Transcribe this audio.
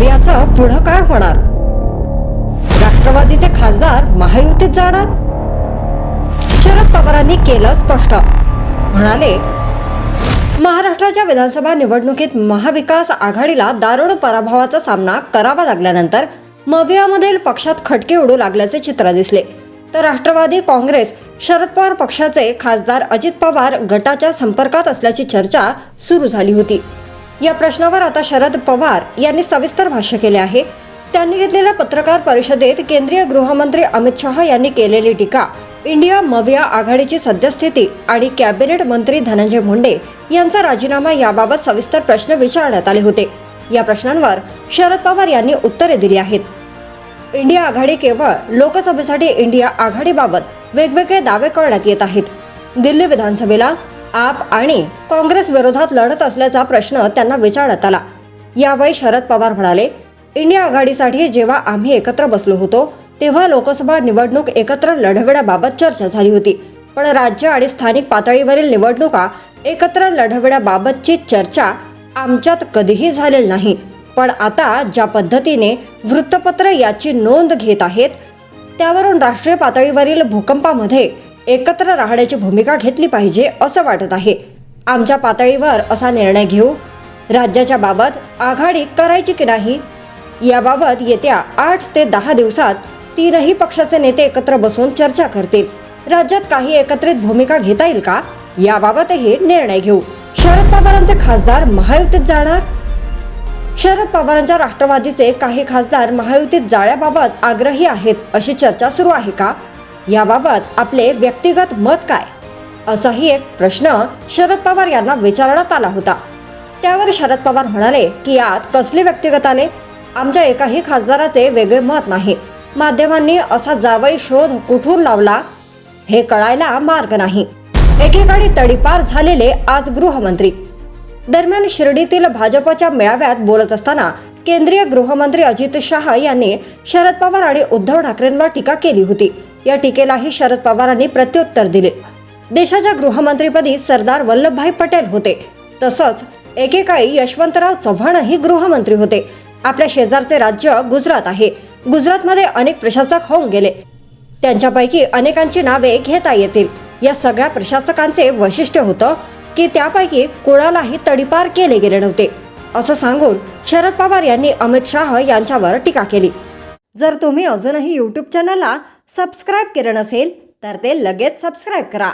मवियाचं पुढं काय होणार? राष्ट्रवादीचे खासदार महायुतीत जाणार? शरद पवारांनी केलं स्पष्ट, म्हणाले महाराष्ट्राच्या विधानसभा निवडणुकीत महाविकास आघाडीला दारुण पराभवाचा सामना करावा लागल्यानंतर मवियामधील पक्षात खटके उडू लागल्याचे चित्र दिसले. तर राष्ट्रवादी काँग्रेस शरद पवार पक्षाचे खासदार अजित पवार गटाच्या संपर्कात असल्याची चर्चा सुरू झाली होती. या प्रश्नावर आता शरद पवार यांनी सविस्तर भाष्य केले आहे. त्यांनी घेतलेल्या पत्रकार परिषदेत केंद्रीय गृहमंत्री अमित शहा यांनी केलेली टीका, इंडिया मविया आघाडीची सद्यस्थिती आणि कॅबिनेट मंत्री धनंजय मुंडे यांचा राजीनामा याबाबत सविस्तर प्रश्न विचारण्यात आले होते. या प्रश्नांवर शरद पवार यांनी उत्तरे दिली आहेत. इंडिया आघाडी केवळ लोकसभेसाठी इंडिया आघाडीबाबत वेगवेगळे दावे करण्यात येत आहेत. दिल्ली विधानसभेला आप आणि काँग्रेस विरोधात लढत असल्याचा प्रश्न त्यांना विचारण्यात आला. यावेळी शरद पवार म्हणाले, इंडिया आघाडीसाठी जेव्हा आम्ही एकत्र बसलो होतो तेव्हा लोकसभा निवडणूक एकत्र लढवण्याबाबत चर्चा झाली होती, पण राज्य आणि स्थानिक पातळीवरील निवडणुका एकत्र लढवण्याबाबतची चर्चा आमच्यात कधीही झालेली नाही. पण आता ज्या पद्धतीने वृत्तपत्र याची नोंद घेत आहेत त्यावरून राष्ट्रीय पातळीवरील भूकंपामध्ये एकत्र राहण्याची भूमिका घेतली पाहिजे असं वाटत आहे. आमच्या पातळीवर असा निर्णय घेऊ. राज्याच्या बाबत आघाडी करायची की नाही याबाबत येत्या 8 ते 10 दिवसात तीनही पक्षाचे नेते एकत्र बसून चर्चा करतील. राज्यात काही एकत्रित भूमिका घेता येईल का याबाबतही निर्णय घेऊ. शरद पवारांचे खासदार महायुतीत जाणार? शरद पवारांच्या राष्ट्रवादीचे काही खासदार महायुतीत जाण्याबाबत आग्रही आहेत अशी चर्चा सुरू आहे का? याबाबत आपले व्यक्तिगत मत काय? असाही एक प्रश्न शरद पवार यांना विचारण्यात आला होता. त्यावर शरद पवार म्हणाले की यात कसले व्यक्तिगत आले? आमच्या एकाही खासदाराचे वेगळे मत नाही. माध्यमांनी असा जावई शोध कुठून लावला हे कळायला मार्ग नाही. एकेकाळी तडीपार झालेले आज गृहमंत्री. दरम्यान शिर्डीतील भाजपच्या मेळाव्यात बोलत असताना केंद्रीय गृहमंत्री अजित शहा यांनी शरद पवार आणि उद्धव ठाकरेंवर टीका केली होती. या टीकेलाही शरद पवारांनी प्रत्युत्तर दिले. देशाच्या गृहमंत्रीपदी सरदार वल्लभभाई पटेल होते, तसंच एकेकाळी यशवंतराव चव्हाणही गृहमंत्री होते. आपल्या शेजारचे राज्य गुजरात आहे. गुजरातमध्ये अनेक प्रशासक होऊन गेले. त्यांच्यापैकी अनेकांची नावे घेता येतील. या सगळ्या प्रशासकांचे वैशिष्ट्य होतं की त्यापैकी कोणालाही तडीपार केले गेले नव्हते असं सांगून शरद पवार यांनी अमित शहा यांच्यावर टीका केली. जर तुम्ही अजूनही YouTube चॅनलला सबस्क्राईब केलं नसेल तर ते लगेच सबस्क्राईब करा.